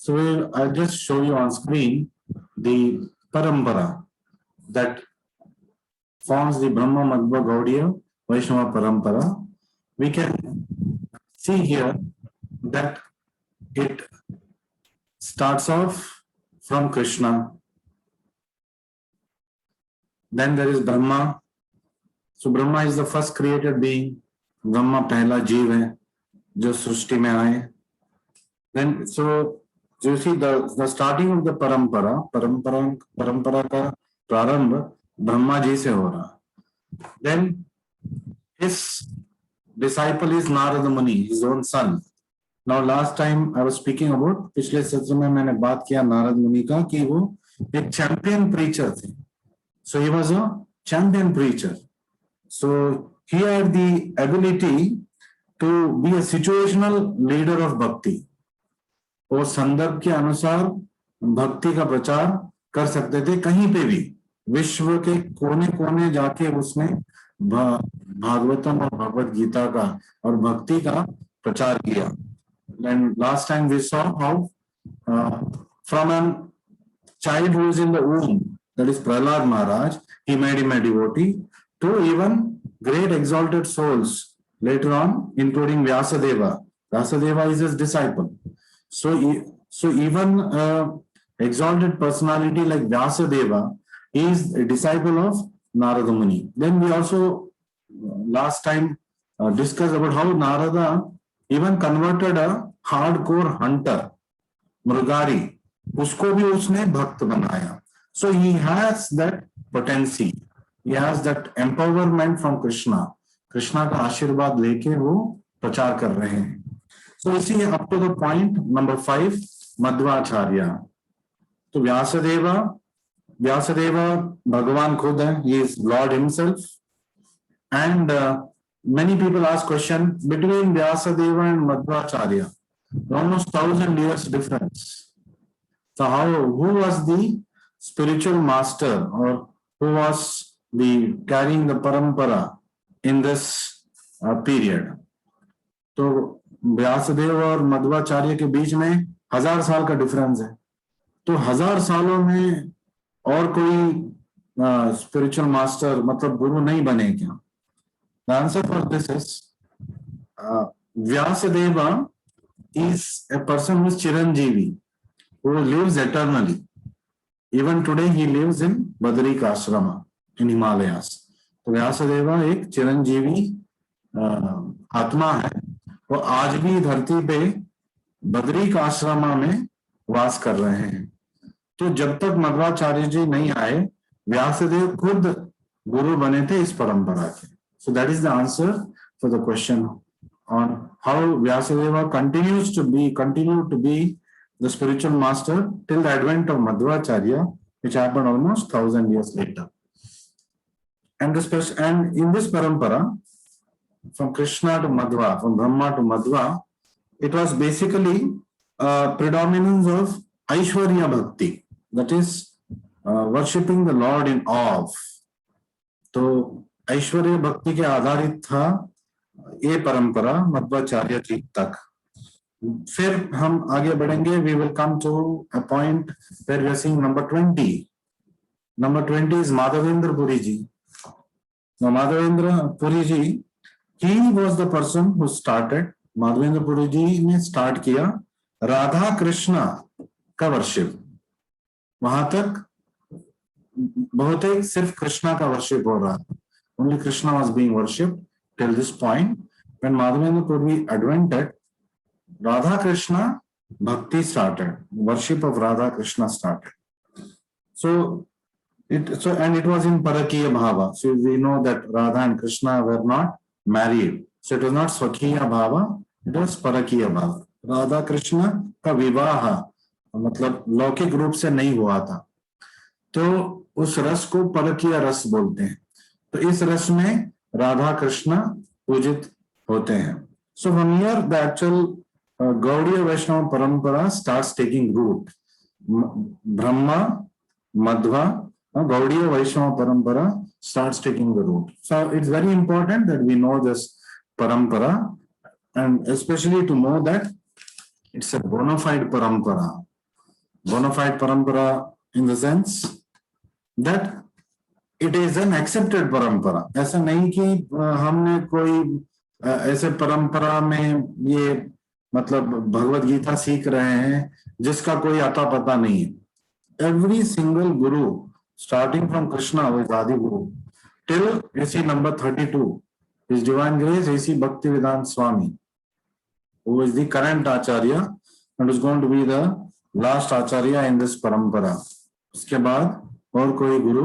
So I'll just show you on screen the parampara that forms the Brahma Madhva Gaudiya Vaishnava parampara. We can see here that it starts off from Krishna. Then there is Brahma. So Brahma is the first created being. Brahma पहला जीव है जो सृष्टि में आए. Then so you see the starting of the परंपरा का प्रारंभ ब्रह्मा जी से हो रहा. Then his disciple is Narada Muni, his own son. Now last time I was speaking about, पिछले सत्र में मैंने बात किया नारद मुनि का कि वो एक चैंपियन प्रीचर थे. So he was a champion preacher. So he had the ability to be a situational leader of bhakti. वो संदर्भ के अनुसार भक्ति का प्रचार कर सकते थे कहीं पे भी. विश्व के कोने कोने जाके उसने भागवतम और भगवत गीता का और भक्ति का प्रचार किया. And last time we saw how from a child who is in the womb, that is Prahlad Maharaj, he made him a devotee, to even great exalted souls later on, including Vyasadeva. Vyasadeva is his disciple. So even exalted personality like Vyasadeva is a disciple of Narada Muni. Then we also last time discussed about how Narada even converted a hardcore hunter, Mrugari. उसको भी उसने भक्त बनाया. So he has that potency. He has that empowerment from Krishna. Krishna का आशीर्वाद लेके वो प्रचार कर रहे हैं. So you see up to the point number 5, Madhvacharya. तो व्यासदेवा भगवान खुद है. He is Lord himself. And many people ask question between Vyasadeva and Madhvacharya. Almost 1,000 years difference. So who was the spiritual master or who was the carrying the parampara in this period? तो व्यासदेव और मध्वाचार्य के बीच में 1000 साल का difference है. तो 1000 सालों में और कोई स्पिरिचुअल मास्टर मतलब गुरु नहीं बने क्या? The answer for this is Vyasadeva is a person who is Chiranjeevi, who lives eternally. Even today he lives in Badrik Ashrama in Himalayas. तो व्यासदेवा एक चिरंजीवी आत्मा है. वो आज भी धरती पे बद्रिक आश्रमा में वास कर रहे हैं. तो जब तक मध्वाचार्य जी नहीं आए, व्यासदेव खुद गुरु बने थे इस परंपरा के. So that is the answer for the question on how Vyasadeva continued to be the spiritual master till the advent of Madhvacharya, which happened almost 1,000 years later. And in this parampara, from Krishna to Madhva, from Brahma to Madhva, it was basically a predominance of Aishwarya Bhakti, that is worshipping the Lord in awe. तो ऐश्वर्य भक्ति के आधारित था ये परंपरा मध्वाचार्य जी तक. फिर हम आगे बढ़ेंगे. We will come to a point where we are seeing number 20. Number 20 is Madhavendra Puri ji. Now Madhavendra Puri ji, he was the person who started. Madhavendra Puri ji ने स्टार्ट किया राधा कृष्णा का वर्शिप. वहां तक बहुत ही सिर्फ कृष्णा का worship हो रहा. Only Krishna was being worshipped till this point. When Madhavendra Puri advented, Radha Krishna Bhakti started. Worship of Radha Krishna started. So it was in Parakiya Bhava. So we know that Radha and Krishna were not married. So it was not Swakhiya Bhava, it was Parakiya Bhava. Radha Krishna का विवाह मतलब लौकिक रूप से नहीं हुआ था. तो उस रस को परकीय रस बोलते हैं. तो इस रस में राधा कृष्ण पूजित होते हैं. So from here the actual Gaudiya Vaishnava parampara starts taking root. Brahma, Madhva, Gaudiya Vaishnava parampara starts taking the root. So it's very important that we know this parampara, and especially to know that it's a bona fide parampara. bona fide parampara in the sense that it is an accepted parampara. ऐसा नहीं कि हमने कोई ऐसे परंपरा में ये मतलब भगवत गीता सीख रहे हैं जिसका कोई अता पता नहीं है. Every single guru, starting from Krishna, who is Adi Guru, till AC number 32, His Divine Grace AC Bhaktivedanta Swami, who is the current Acharya and is going to be the last Acharya in this parampara. उसके बाद और कोई गुरु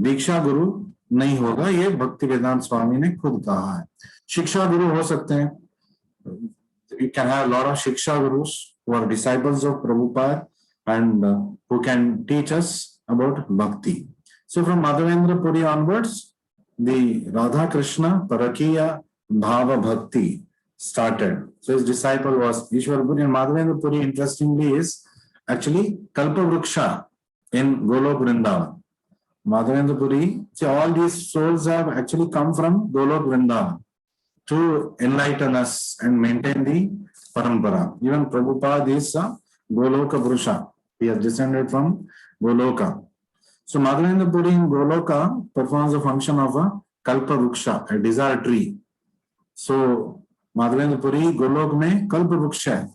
दीक्षा गुरु नहीं होगा, ये भक्तिवेदांत स्वामी ने खुद कहा है. शिक्षा गुरु हो सकते हैं. You can have a lot of shiksha gurus who are disciples of Prabhupada and who can teach us about bhakti. So from Madhavendra Puri onwards, the Radha Krishna Parakiya Bhava Bhakti started. So his disciple was Ishwar Puri, and Madhavendra Puri, interestingly, is actually Kalpa Vruksha in Golok Vrindavan. Madhavendra Puri, see, all these souls have actually come from Golok Vrindavan to enlighten us and maintain the parampara. Even Prabhupada is a Goloka Purusha. He has descended from Goloka. So Madhavendra Puri in Goloka performs the function of a Kalpa Vruksha, a desire tree. So Madhavendra Puri Golok में कल्प वृक्ष है,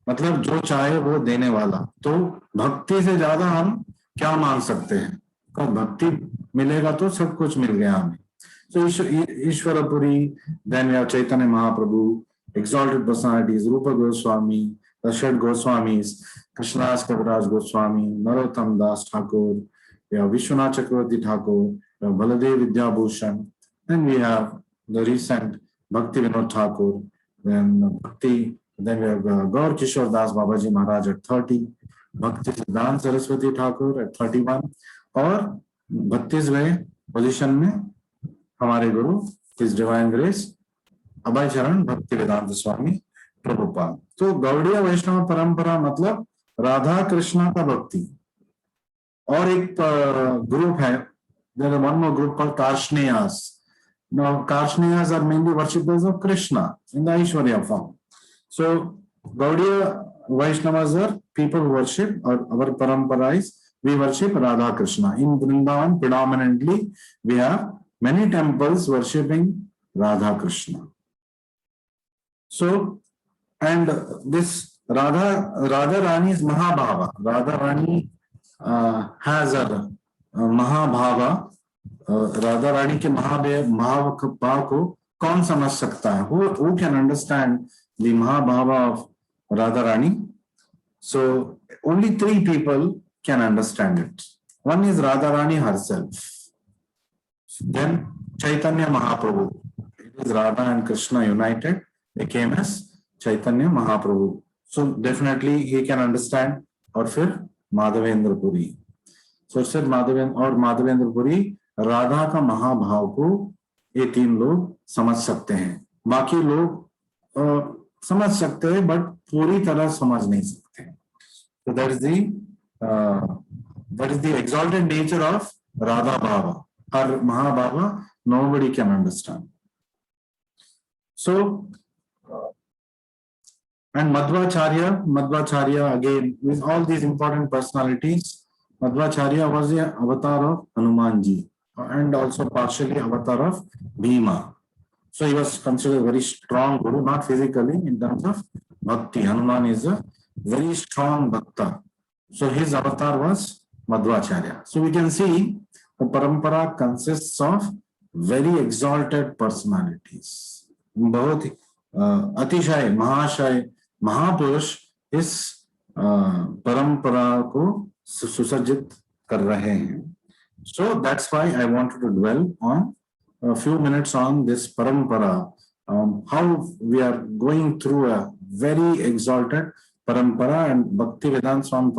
मतलब जो चाहे वो देने वाला. तो भक्ति से ज्यादा हम क्या मांग सकते हैं? भक्ति मिलेगा तो सब कुछ मिल गया हमें. So Ishwara Puri, then we have Chaitanya Mahaprabhu, exalted personalities, Rupa Goswami, the Shad Goswamis, Krishnadas Kaviraj Goswami, Narottam Das Thakur, we have Vishwanath Chakravarti Thakur, we have Baladev Vidyabhushan, then we have the recent Bhakti Vinod Thakur, then we have Gaur Kishore Das Babaji Maharaj at 30, Bhakti Siddhanta Saraswati Thakur at 31, और 32वें position में हमारे गुरु His Divine Grace अभय चरण भक्ति वेदांत स्वामी प्रभुपाद. तो गौड़ीय वैष्णव परंपरा मतलब राधा कृष्णा का भक्ति. और एक ग्रुप है, there is one more group called Karshneyas. Now Karshneyas are mainly worshippers of Krishna in the Aishwarya form. So Gaudiya Vaishnavas are people who worship, or our parampara is we worship Radha Krishna. In Vrindavan predominantly we have many temples worshipping Radha Krishna. So, and this Radha Rani's Mahabhava, Radha Rani has a Mahabhava. Radha Rani के महाभाव को कौन समझ सकता है? Who can understand the Mahabhava of Radha Rani? So only 3 people can understand it. One is Radha Rani herself. Then Chaitanya Mahaprabhu. It is Radha and Krishna united became as Chaitanya Mahaprabhu. So definitely he can understand. और फिर Madhavendra Puri. So sir Madhavendra Puri Radha का महाभाव को ये 3 लोग समझ सकते हैं. बाकी लोग समझ सकते हैं बट पूरी तरह समझ नहीं सकते. So that is the exalted nature of Radha Bhava. Her Mahabhava nobody can understand. So and Madhvacharya again with all these important personalities. Madhvacharya was the avatar of Hanumanji and also partially avatar of Bhima. So he was considered a very strong guru, not physically, in terms of bhakti. Hanuman is a very strong bhakta. So his avatar was Madhvacharya. So we can see the parampara consists of very exalted personalities. बहुत अतिशय महाशय महापुरुष इस परंपरा को सुसज्जित कर रहे हैं. So that's why I wanted to dwell on a few minutes on this parampara, how we are going through a very exalted parampara, and Bhaktivedanta Swami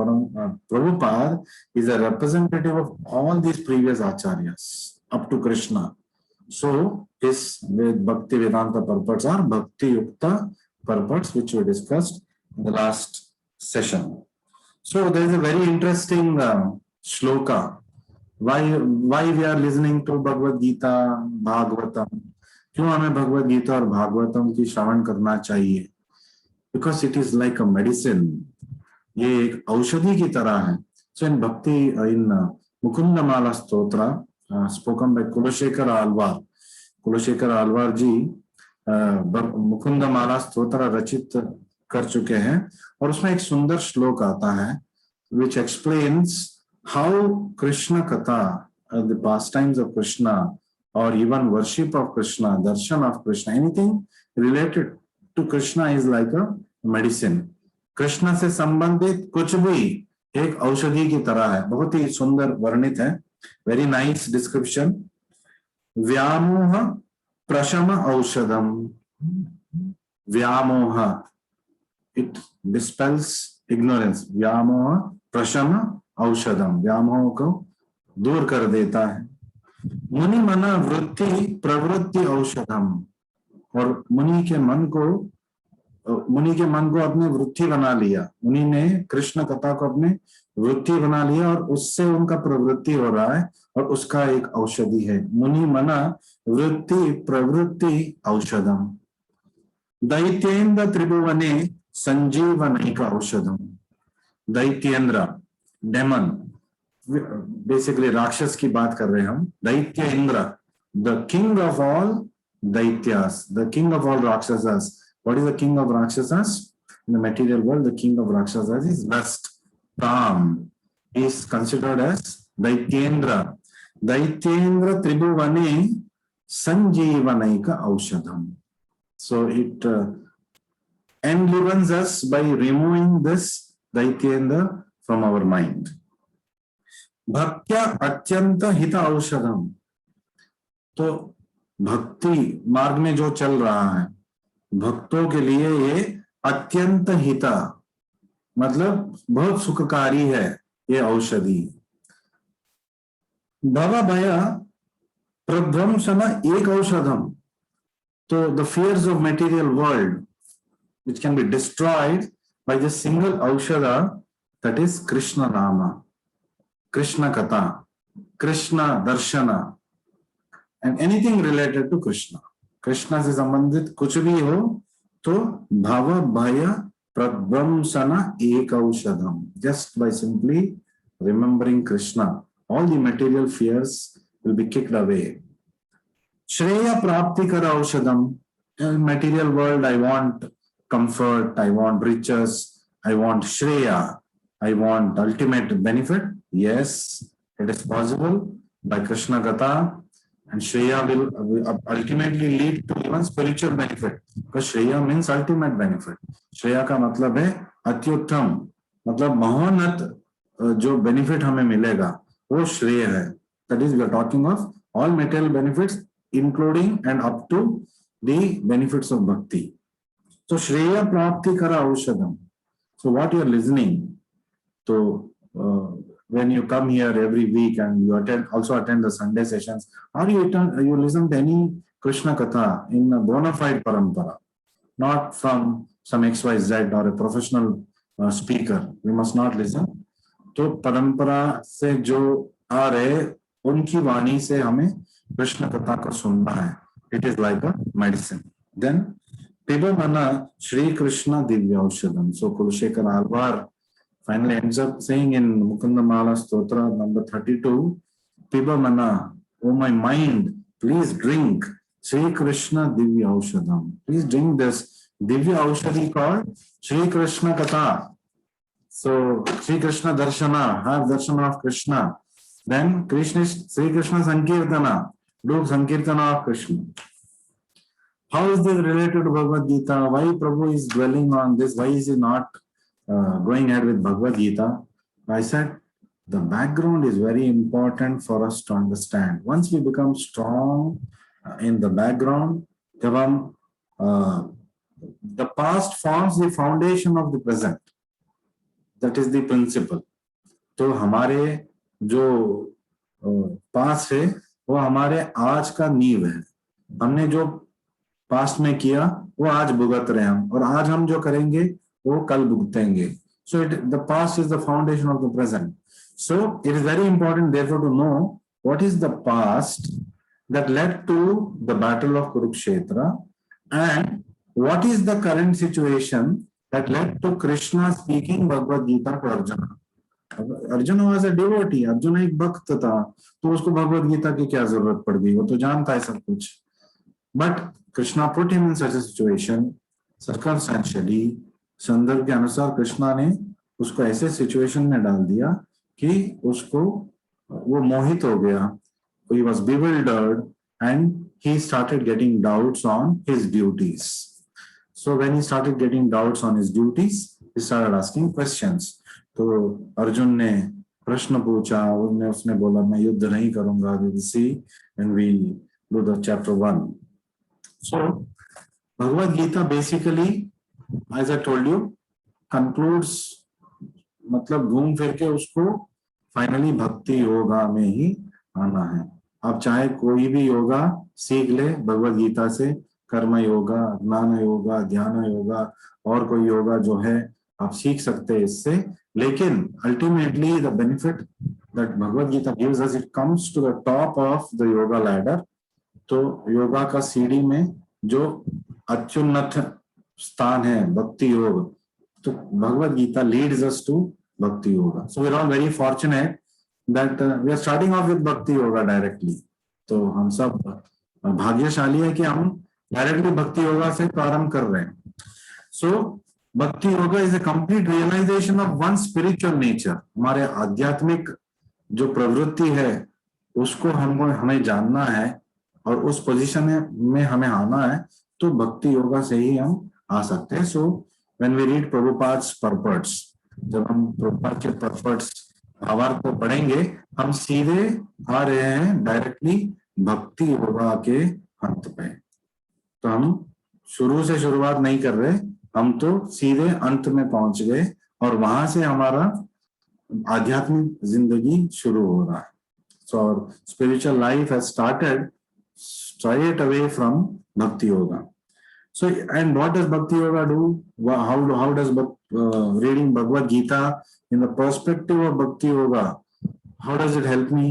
Prabhupada is a representative of all these previous acharyas up to Krishna. So his Bhaktivedanta purports are Bhakti Yukta purports, which we discussed in the last session. So there is a very interesting shloka. Why we are listening to Bhagavad Gita, Bhagavatam? क्यों हमें भगवद गीता और भागवतम की श्रवण करना चाहिए? Because it is like a medicine. ये एक औषधि की तरह है. So in Bhakti, in Mukundamala Stotra, spoken by Kulashekar Alvar. Kulashekar Alvar जी मुकुंदमाला स्तोत्र रचित कर चुके हैं और उसमें एक सुंदर श्लोक आता है which explains how Krishna Katha, the pastimes of Krishna, or even worship of Krishna, darshan of Krishna, anything related to Krishna is like a medicine. Krishna से संबंधित कुछ भी एक औषधि की तरह है. बहुत ही सुंदर वर्णित है. Very nice description. व्यामोह प्रशम औषधम. व्यामोह, इट डिस्पेल्स इग्नोरेंस. व्यामोह प्रशम औषधम, व्यामोह को दूर कर देता है. मुनि मन वृत्ति प्रवृत्ति औषधम, और मुनि के मन को अपने वृत्ति बना लिया. मुनि ने कृष्ण कथा को अपने वृत्ति बना लिया और उससे उनका प्रवृत्ति हो रहा है और उसका एक औषधि है. मुनि मना वृत्ति प्रवृत्ति औषधम. दैत्येन्द्र त्रिभुवने संजीवनैक औषधम. दैत्येन्द्र, डेमन, बेसिकली राक्षस की बात कर रहे हैं हम. दैत्य इंद्र, the king of all daityas, the king of all rakshasas. What is the king of Rakshasas? In the material world, the king of Rakshasas is lust, Kam. He is considered as Daityendra. Daityendra Tribhuvane Sanjeevanaika Aushadham. So it enlivens us by removing this Daityendra from our mind. Bhaktya Atyanta Hita Aushadham. तो भक्ति मार्ग में जो चल रहा है, भक्तों के लिए ये अत्यंत हिता, मतलब बहुत सुखकारी है ये औषधि. भव भय प्रध्वंसन एक औषधम. तो the fears of material world which can be destroyed by the single औषधा, that is Krishna Nama, Krishna Katha, Krishna Darshana, and anything related to Krishna. Krishna से संबंधित कुछ भी हो तो भव भय प्रध्वंसना एक औषधम. Just by simply remembering Krishna, all the material fears will be kicked away. Shreya prapti kara औषधम. In material world, I want comfort, I want riches, I want Shreya, I want ultimate benefit. Yes, it is possible by Krishna Katha. And Shreya will ultimately lead to even spiritual benefit, because Shreya means ultimate benefit. Shreya का मतलब है अत्युत्तम, मतलब महोन्नत जो benefit हमें मिलेगा वो श्रेय है. That is, we are talking of all material benefits, including and up to the benefits of bhakti. So Shreya prapti kara aushadam. So what you are listening to, when you come here every week and you also attend the Sunday sessions, or you listen to any Krishna Katha in a bona fide parampara, not from some XYZ or a professional speaker. We must not listen. तो परंपरा से जो आ रहे उनकी वाणी से हमें कृष्ण कथा को सुनना है. It is like a medicine. Then Pibamana Shri Krishna Divya Aushadam. So Kulashekar Alvar finally ends up saying in Mukundamala Stotra number 32, Pibamana, oh my mind, please drink Shri Krishna Divya Aushadam. Please drink this Divya Aushadhi called Shri Krishna Katha. So Shri Krishna Darshana, have Darshana of Krishna. Then Shri Krishna Sankirtana, do Sankirtana of Krishna. How is this related to Bhagavad Gita? Why Prabhu is dwelling on this? Why is he not going ahead with Bhagavad Gita? I said the background is very important for us to understand. Once we become strong in the background, the past forms the foundation of the present. That is the principle. तो हमारे जो past है वो हमारे आज का नींव है. हमने जो पास्ट में किया वो आज भुगत रहे हम, और आज हम जो करेंगे वो कल भुगतेंगे. So the past is the foundation of the present. So it is very important therefore to know what is the past that led to the battle of Kurukshetra and what is the current situation that led to Krishna speaking Bhagavad Gita to Arjuna. Arjuna was a devotee, Arjuna एक भक्त था, तो उसको भगवद गीता की क्या जरूरत पड़ गई, वो तो जानता है सब कुछ. But Krishna put him in such a situation, circumstantially, संदर्भ के अनुसार कृष्णा ने उसको ऐसे सिचुएशन में डाल दिया कि उसको वो मोहित हो गया. He was bewildered and he started getting doubts on his duties. So when he started getting doubts on his duties, he started asking questions. तो अर्जुन ने प्रश्न पूछा, उसने बोला मैं युद्ध नहीं करूंगा. We will see when we do the chapter 1. So Bhagavad Gita basically, as I told you, concludes, मतलब घूम फिर के उसको फाइनली भक्ति योगा में ही आना है. आप चाहे कोई भी योगा सीख ले भगवद गीता से, कर्म योगा, ज्ञान योगा, ध्यान योगा, और कोई योगा जो है आप सीख सकते हैं इससे, लेकिन ultimately the benefit that Bhagavad Gita gives us, it comes to the top of the yoga ladder. तो योगा का सीढ़ी में जो अत्युन्नत स्थान है भक्ति योग, तो Bhagavad Gita leads us to bhakti yoga. So we are all very fortunate that we are starting off with bhakti yoga directly. तो हम सब भाग्यशाली है कि हम डायरेक्टली भक्ति योगा से प्रारंभ कर रहे हैं. So bhakti yoga is a complete realisation of one spiritual nature. हमारे आध्यात्मिक जो प्रवृत्ति है उसको हमें जानना है और उस पोजीशन में हमें आना है, तो भक्ति योगा से ही हम आ सकते हैं. So when we read Prabhupada's purports, जब हम प्रभुपाद के पर्पट्स भावार्थ को पढ़ेंगे, हम सीधे आ रहे हैं डायरेक्टली भक्ति योगा के अंत पे. तो हम शुरू से शुरुआत नहीं कर रहे, हम तो सीधे अंत में पहुंच गए और वहां से हमारा आध्यात्मिक जिंदगी शुरू हो रहा है. So our spiritual life has started straight away from bhakti yoga. So, and what does bhakti yoga do? How does reading Bhagavad Gita in the perspective of bhakti yoga, how does it help me?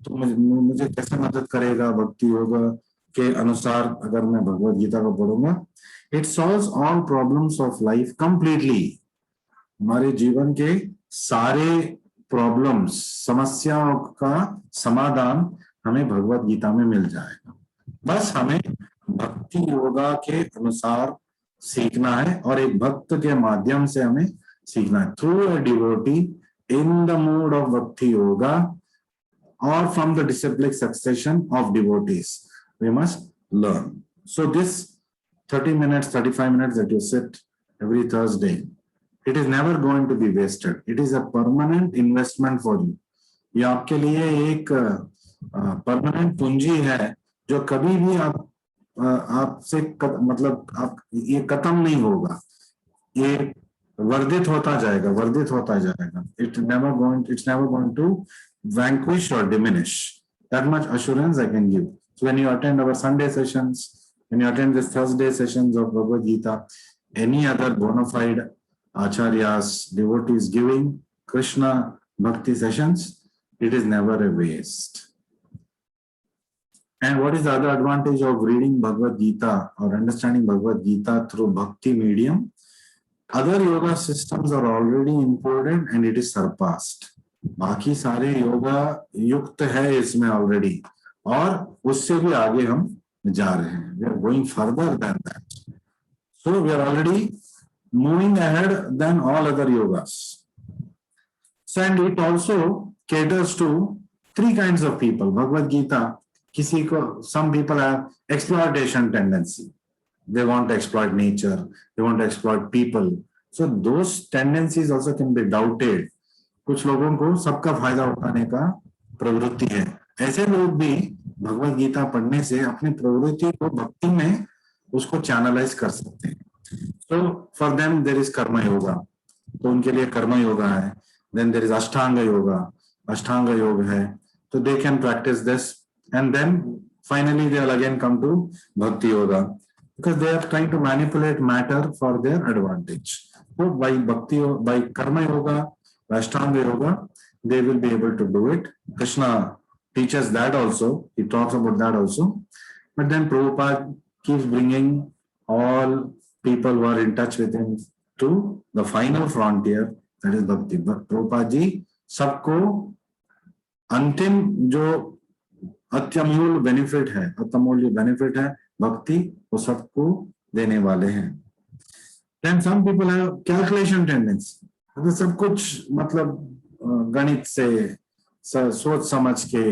तो मुझे कैसे मदद करेगा भक्ति योगा के अनुसार अगर मैं भगवद गीता को पढ़ूंगा? It solves all problems of life completely. हमारे जीवन के सारे प्रॉब्लम्स, समस्याओं का समाधान हमें भगवद गीता में मिल जाएगा. बस हमें भक्ति योगा के अनुसार सीखना है और एक भक्त के माध्यम से हमें सीखना है. Through a devotee in the mood of bhakti yoga और from the disciplic succession of devotees we must learn. So this 30 minutes, 35 minutes that you sit every Thursday, it is never going to be wasted. It is a permanent investment for you. ये आपके लिए एक permanent पूंजी है जो कभी भी आपसे मतलब आप ये खत्म नहीं होगा, ये वर्धित होता जाएगा. It's never going to vanquish or diminish. That much assurance I can give. So when you attend our Sunday sessions, when you attend this Thursday sessions of Bhagavad Gita, any other bona fide acharyas, devotees giving Krishna bhakti sessions, it is never a waste. And what is the other advantage of reading Bhagavad Gita or understanding Bhagavad Gita through bhakti medium? Other yoga systems are already included and it is surpassed. बाकी सारे योगा युक्त है इसमें already और उससे भी आगे हम जा रहे हैं. We are going further than that. So we are already moving ahead than all other yogas. So and it also caters to three kinds of people. Bhagavad Gita, किसी को, some people have exploitation tendency. They want to exploit nature. They want to exploit people. So those tendencies also can be doubted. कुछ लोगों को सबका फायदा उठाने का प्रवृत्ति है. ऐसे लोग भी भगवद गीता पढ़ने से अपनी प्रवृत्ति को भक्ति में उसको चैनलाइज कर सकते हैं. So for them there is कर्म योगा. तो उनके लिए कर्म योगा है. Then there is अष्टांग योगा. अष्टांग योग है. तो they can practice this. And then finally they will again come to bhakti yoga because they are trying to manipulate matter for their advantage. So by by karma yoga, by ashtanga yoga, they will be able to do it. Krishna teaches that also. He talks about that also. But then Prabhupada keeps bringing all people who are in touch with him to the final frontier, that is bhakti. Prabhupada ji सबको अंतिम जो अत्यमूल्य benefit है, अत्यमूल्य benefit है भक्ति, वो सबको देने वाले हैं. Then some people have calculation tendency. तो सब कुछ मतलब गणित से सोच समझ के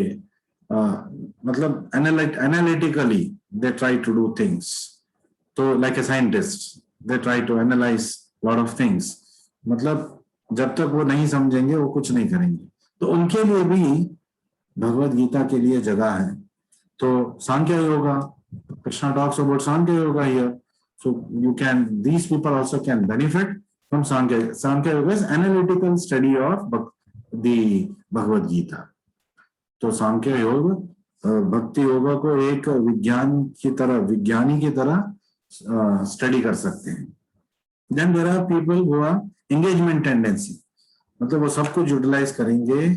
मतलब analytically they try to do things. तो like a scientist they try to analyze lot of things. मतलब जब तक वो नहीं समझेंगे वो कुछ नहीं करेंगे. तो उनके लिए भी भगवद गीता के लिए जगह है. तो सांख्य yoga, Krishna talks about Sankhya Yoga here. So you can, these people also can benefit from Sankhya. Sankhya Yoga is analytical study of the Bhagavad Gita. तो सांख्य योग भक्ति योगा को एक विज्ञान की तरह, विज्ञानी की तरह स्टडी कर सकते हैं. Then there are people who are engagement tendency. मतलब वो सब कुछ यूटिलाइज करेंगे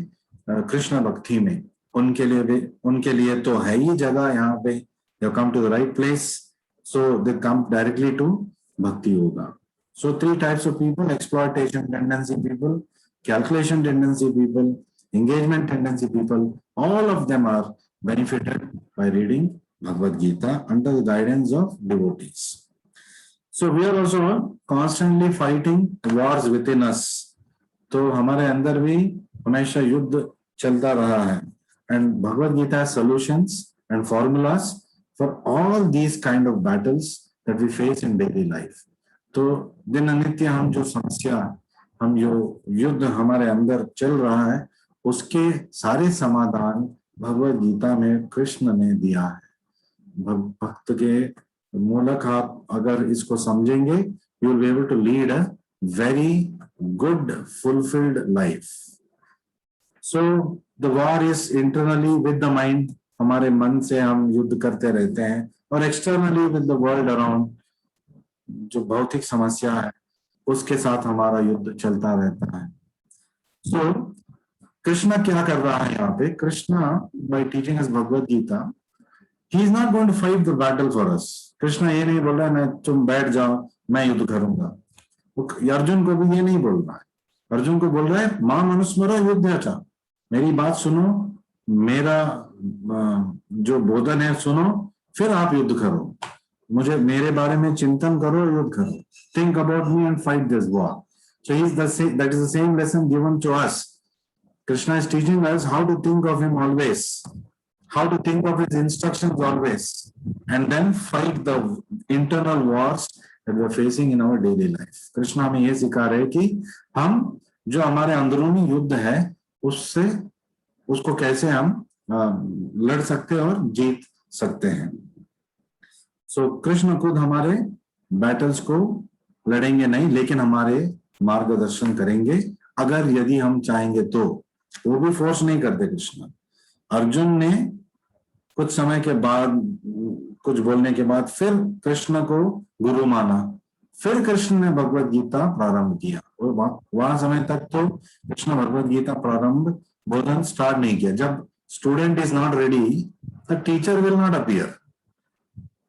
कृष्ण भक्ति में. उनके लिए तो है ही जगह यहाँ पे. They have come to the right place, so they come directly to Bhakti Yoga. So three types of people: exploitation tendency people, calculation tendency people, engagement tendency people. All of them are benefited by reading Bhagavad Gita under the guidance of devotees. So we are also constantly fighting wars within us. तो हमारे अंदर भी हमेशा युद्ध चलता रहा है. And Bhagavad Gita has solutions and formulas for all these kind of battles that we face in daily life. तो दिन नित्य हम जो समस्या, हम जो युद्ध हमारे अंदर चल रहा है, उसके सारे समाधान भगवद गीता में कृष्ण ने दिया है. भक्त के मूलक आप अगर इसको समझेंगे, you will be able to lead a very good fulfilled life. So the war is internally with the mind. हमारे मन से हम युद्ध करते रहते हैं, और externally with the world around, जो भौतिक समस्या है उसके साथ हमारा युद्ध चलता रहता है. सो कृष्ण क्या कर रहा है यहाँ पे? Krishna by teaching us Bhagavad Gita, he is not going to fight the battle for us. Krishna ये नहीं बोल रहा है मैं तुम बैठ जाओ मैं युद्ध करूंगा. अर्जुन को भी ये नहीं बोल रहा है. अर्जुन को बोल रहा है मां मनुस्मरा युद्धाचा, मेरी बात सुनो, मेरा जो बोधन है सुनो, फिर आप युद्ध करो. मुझे मेरे बारे में चिंतन करो, युद्ध करो. Think about me and fight this war. So that is the same lesson given to us. Krishna is teaching us how to think of him always, how to think of his instructions always, and then fight the internal wars that we are facing in our daily life. Krishna हमें ये सिखा रहे कि हम जो हमारे अंदरूनी युद्ध है उसको कैसे हम लड़ सकते हैं और जीत सकते हैं. सो कृष्ण खुद हमारे बैटल्स को लड़ेंगे नहीं, लेकिन हमारे मार्गदर्शन करेंगे अगर यदि हम चाहेंगे तो. वो भी फोर्स नहीं करते कृष्ण. अर्जुन ने कुछ समय के बाद, कुछ बोलने के बाद फिर कृष्ण को गुरु माना. फिर कृष्ण ने भगवद गीता प्रारंभ किया. और वहां समय तक तो कृष्ण भगवद गीता प्रारंभ बोधन स्टार्ट नहीं किया. जब student is not ready, the teacher will not appear.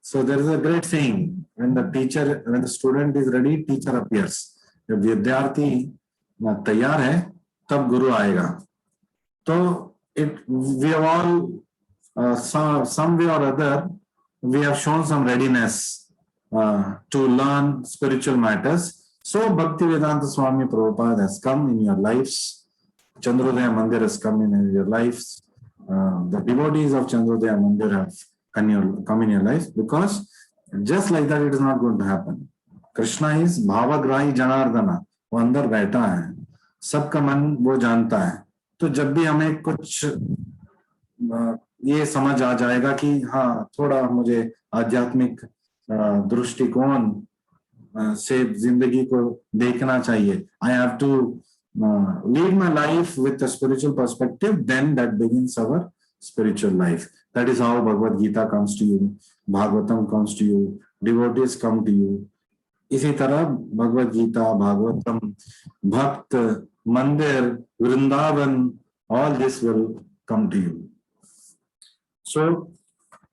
So there is a great saying, when the student is ready, teacher appears. जब विद्यार्थी तैयार है तब गुरु आएगा. तो we have all some way or other we have shown some readiness to learn spiritual matters. So Bhaktivedanta Swami Prabhupada has come in your lives. Chandrodaya Mandir has come in your lives. The devotees of Chandrodaya Mandir have come in your life, because just like that it is not going to happen. Krishna is Bhavagrahi Janardana, वो अंदर बैठा है, सबका मन वो जानता है. तो जब भी हमें कुछ ये समझ आ जाएगा कि हाँ थोड़ा मुझे आध्यात्मिक दृष्टिकोण से जिंदगी को देखना चाहिए, I have to lead my life with a spiritual perspective, then that begins our spiritual life. That is how Bhagavad Gita comes to you, Bhagavatam comes to you, devotees come to you. इसी तरह भगवद गीता, भागवतम, भक्त, मंदिर, Vrindavan, all this will come to you. So,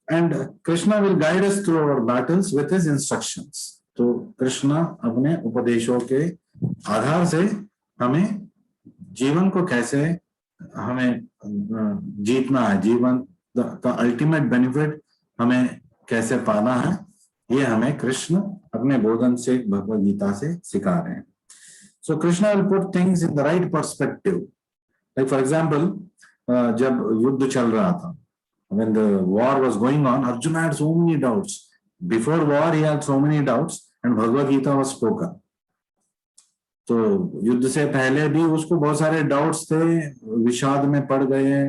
and Krishna will guide us through our battles with his instructions. तो कृष्ण अपने उपदेशों के आधार से हमें जीवन को कैसे हमें जीतना है, जीवन का अल्टीमेट बेनिफिट हमें कैसे पाना है, ये हमें कृष्ण अपने बोधन से, भगवद गीता से सिखा रहे हैं. So Krishna will put things in the right perspective. Like for example, जब युद्ध चल रहा था, when the war was going on, Arjuna had so many doubts. Before war, he had so many doubts, and Bhagavad Gita was spoken. तो युद्ध से पहले भी उसको बहुत सारे डाउट्स थे, विषाद में पड़ गए.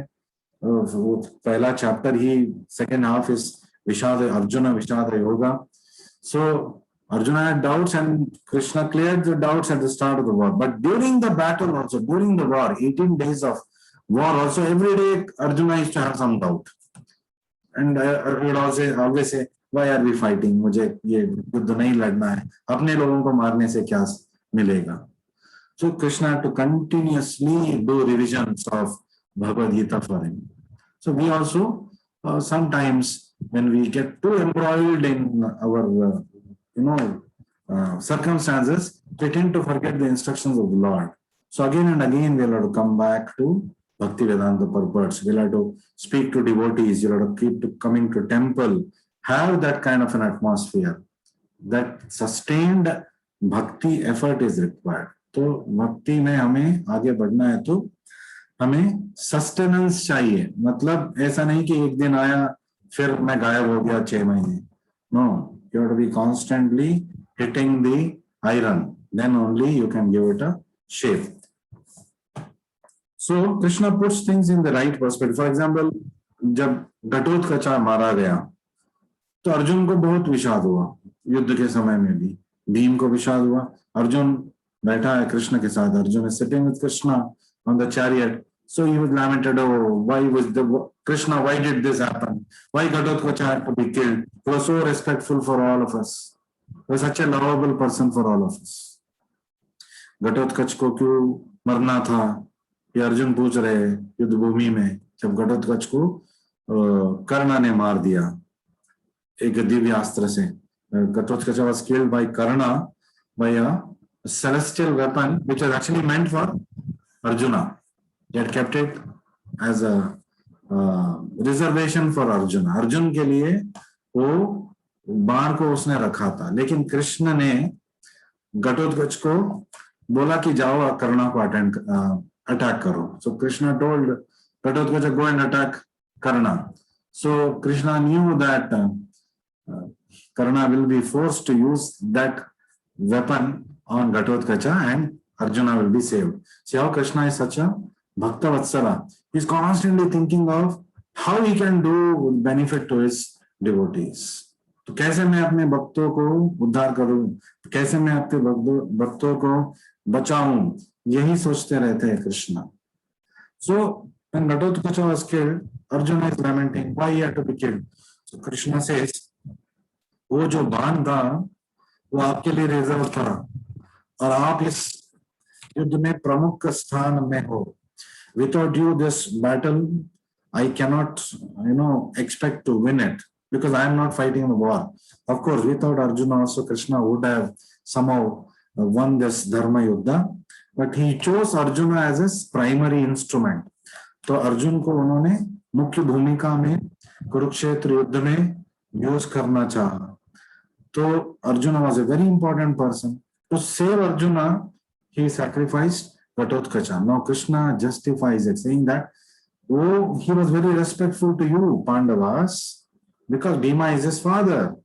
वो पहला chapter he, second half is विषाद, अर्जुन विषाद yoga. So Arjuna had doubts and Krishna cleared the doubts at the start of the war. But during the battle also, during the war, 18 days of war also, every day Arjuna used to have some doubt. And he would always say, why are we fighting? मुझे ये युद्ध नहीं लड़ना है, अपने लोगों को मारने से क्या मिलेगा. So Krishna had to continuously do revisions of Bhagavad Gita for him. So we also sometimes when we get too embroiled in our circumstances, we tend to forget the instructions of the Lord. So again and again we'll have to come back to Bhakti Vedanta purports. We'll have to speak to devotees. You'll have to keep coming to temple. Have that kind of an atmosphere. That sustained bhakti effort is required. तो भक्ति में हमें आगे बढ़ना है तो हमें sustenance चाहिए. मतलब ऐसा नहीं कि एक दिन आया फिर मैं गायब हो गया 6 महीने. No, you have to be constantly hitting the iron. Then only you can give it a shape. So Krishna puts things in the right perspective. For example, जब घटोत्कचा मारा गया तो अर्जुन को बहुत विषाद हुआ. युद्ध के समय में भी भीम को विषाद हुआ. अर्जुन बैठा है कृष्ण के साथ. Arjun is sitting with Krishna on the chariot. So he was lamented, oh, why was Krishna, why did this happen? Why Ghatotkacha had to be killed? He was so respectful for all of us. He was such a lovable person for all of us. Ghatotkacha को क्यों मरना था, ये अर्जुन पूछ रहे युद्ध भूमि में, जब घटोत्कच को कर्ण ने मार दिया एक दिव्य अस्त्र से. Ghatotkacha was killed by Karna by a celestial weapon which was actually meant for Arjuna. He had kept it as a reservation for Arjuna. Arjun के लिए वो बाण को उसने रखा था, लेकिन कृष्ण ने घटोत्कच को बोला कि जाओ कर्णा को अटैक करो. So Krishna told Ghatotkacha, go and attack Karna. So Krishna knew that Karna will be forced to use that weapon on Ghatotkacha and Arjuna will be saved. See how Krishna is such a Bhakta Vatsala. He is constantly thinking of how he can do benefit to his devotees. तो कैसे मैं अपने भक्तों को उद्धार करूं, कैसे मैं अपने भक्तों को बचाऊं, यही सोचते रहते हैं Krishna. So when Ghatotkacha was killed, Arjuna is lamenting why he had to be killed. So Krishna says, वो जो बाण था वो आपके लिए रिजर्व था और आप इस युद्ध में प्रमुख स्थान में हो. Without you, this battle, I cannot, expect to win it because I am not fighting the war. Of course, without Arjuna also, Krishna would have somehow won this Dharma Yuddha, but he chose Arjuna as his primary instrument. तो अर्जुन को उन्होंने मुख्य भूमिका में कुरुक्षेत्र युद्ध में use करना चाहा. तो Arjuna was a very important person. To save Arjuna, he sacrificed Ghatotkacha. Now Krishna justifies it, saying that, oh, he was very respectful to you, Pandavas, because Bhima is his father.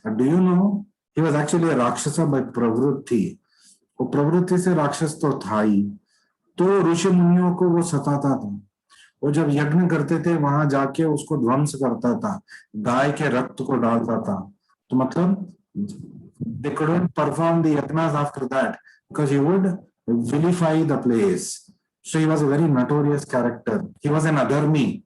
But do you know, he was actually a Rakshasa by Pravrutti. वो प्रवृत्ति से राक्षस तो था ही, तो ऋषि मुनियों को वो सताता था. वो जब यज्ञ करते थे वहां जाके उसको ध्वंस करता था, गाय के रक्त को डालता था. तो मतलब they couldn't perform the yajnas after that because he would vilify the place. So he was a very notorious character. He was an adharmi.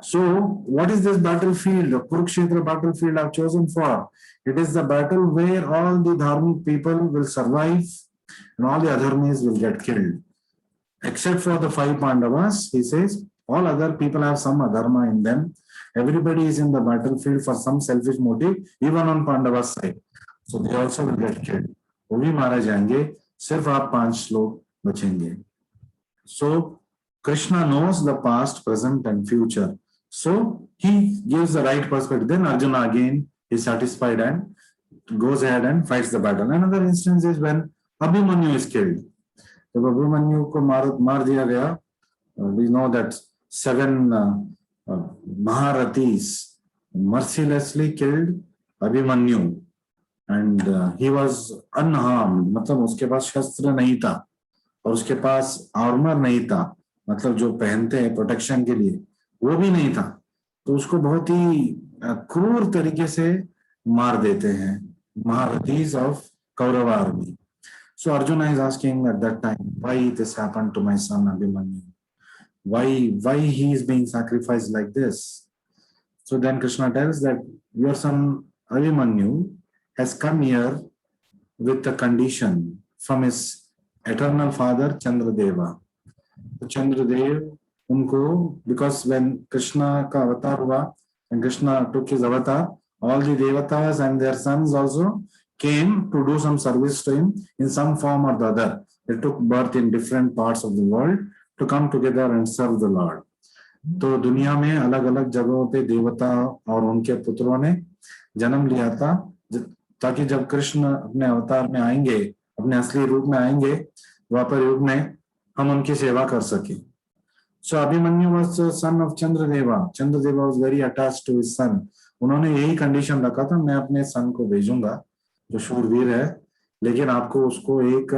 So what is this battlefield, the Kurukshetra battlefield I've chosen for? It is the battle where all the dharmic people will survive and all the adharmis will get killed. Except for the 5 Pandavas, he says, all other people have some adharma in them. Everybody is in the battlefield for some selfish motive, even on Pandava's side. So they also will get killed. वो भी मारे जाएंगे, सिर्फ आप 5 लोग बचेंगे. So Krishna knows the past, present and future. So he gives the right perspective. Then Arjuna again is satisfied and goes ahead and fights the battle. Another instance is when Abhimanyu is killed. जब अभिमन्यु को मार दिया गया, we know that 7 Maharathis mercilessly killed Abhimanyu, and he was unharmed. मतलब उसके पास शस्त्र नहीं था और उसके पास आर्मर नहीं था, मतलब जो पहनते हैं प्रोटेक्शन के लिए, वो भी नहीं था. तो उसको बहुत ही क्रूर तरीके से मार देते हैं Maharathis of Kaurava army. So Arjuna is asking at that time, why this happened to my son Abhimanyu? Why he is being sacrificed like this? So then Krishna tells that your son Abhimanyu has come here with a condition from his eternal father Chandradeva. So Chandradev unko, because when Krishna ka avatar hua, when Krishna took his avatar, all the devatas and their sons also came to do some service to him in some form or the other. They took birth in different parts of the world to come together and serve the Lord. तो दुनिया में अलग अलग जगहों पे देवता और उनके पुत्रों ने जन्म लिया था, ताकि जब कृष्ण अपने अवतार में आएंगे, अपने असली रूप में आएंगे द्वापर युग में, हम उनकी सेवा कर सके. So Abhimanyu was the son of Chandradeva. Chandradeva was very attached to his son. उन्होंने यही कंडीशन रखा था, मैं अपने सन को भेजूंगा जो शूरवीर है, लेकिन आपको उसको एक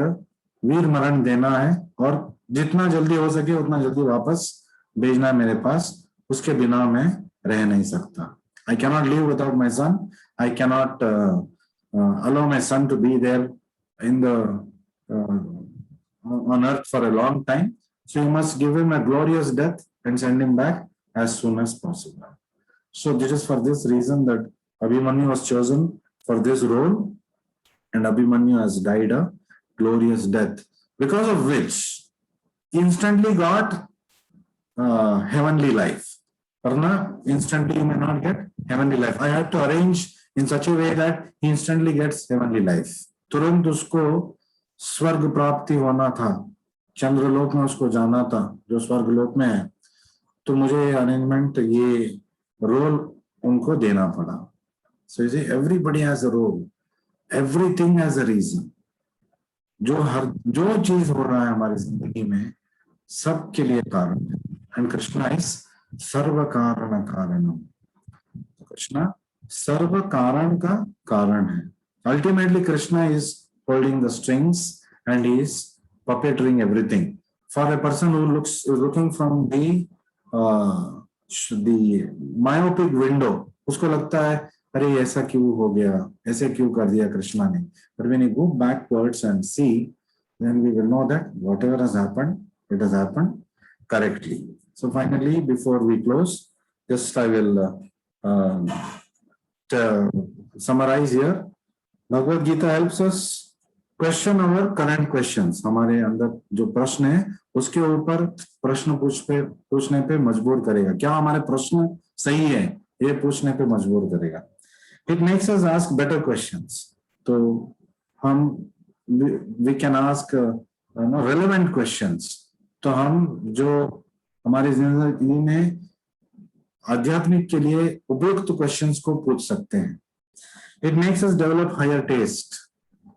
वीर मरण देना है और जितना जल्दी हो सके उतना जल्दी वापस भेजना है मेरे पास, उसके बिना मैं रह नहीं सकता. I cannot live without my son. I cannot allow my son to be there in the on earth for a long time. So you must give him a glorious death and send him back as soon as possible. So this is for this reason that Abhimanyu was chosen for this role, and Abhimanyu has died a glorious death, because of which he instantly got heavenly life. Varna, instantly you may not get heavenly life. I have to arrange in such a way that he instantly gets heavenly life. तुरंत उसको स्वर्ग प्राप्ति होना था, चंद्रलोक में उसको जाना था जो स्वर्गलोक में है, तो मुझे अरेंजमेंट, ये रोल उनको देना पड़ा. So you see, everybody has a role, everything has a reason. जो चीज हो रहा है हमारी जिंदगी में, सबके लिए कारण है. And Krishna is सर्व कारण कारणम. Krishna सर्व कारण का कारण है. Ultimately, Krishna is holding the strings and he is puppeteering everything. For a person who is looking from the myopic window, उसको लगता है अरे ऐसा क्यों हो गया, ऐसे क्यों कर दिया कृष्णा ने. But when you go backwards and see, then we will know that whatever has happened, it has happened correctly. So finally, before we close, just I will summarize here. Bhagavad Gita helps us question our current questions. हमारे अंदर जो प्रश्न है उसके ऊपर प्रश्न पूछने पे मजबूर करेगा. क्या हमारे प्रश्न सही है, ये पूछने पे मजबूर करेगा. It makes us ask better questions. तो हम we can ask relevant questions. तो हम जो हमारी जिंदगी में आध्यात्मिक के लिए उपयुक्त क्वेश्चंस को पूछ सकते हैं. It makes us develop higher taste.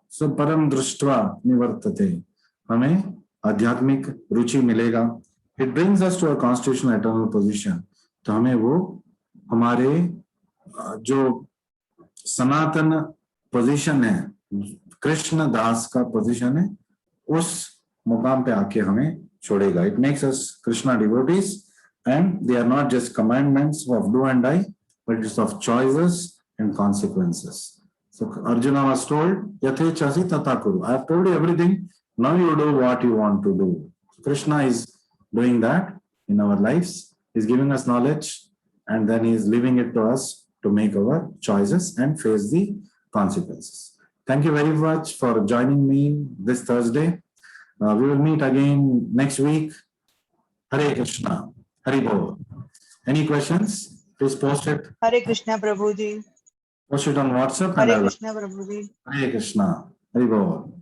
So परम दृष्ट्वा निवर्तते, हमें आध्यात्मिक रुचि मिलेगा. It brings us to a constitutional eternal position. तो हमें वो हमारे जो सनातन पोजीशन है, कृष्ण दास का पोजीशन है, उस मुकाम पे आके हमें छोड़ेगा. It makes us Krishna devotees, and they are not just commandments of do and die, but it's of choices and consequences. So Arjuna was told, Yathechasi tata kuru. I have told you everything. Now you do what you want to do. Krishna is doing that in our lives. He's giving us knowledge, and then he is leaving it to us to make our choices and face the consequences. Thank you very much for joining me this Thursday. We will meet again next week. Hare Krishna. Hari Bol. Any questions? Please post it. Hare Krishna, Prabhuji. Post it on WhatsApp and Hare I will. Krishna, Prabhuji. Hare Krishna. Hari Bol.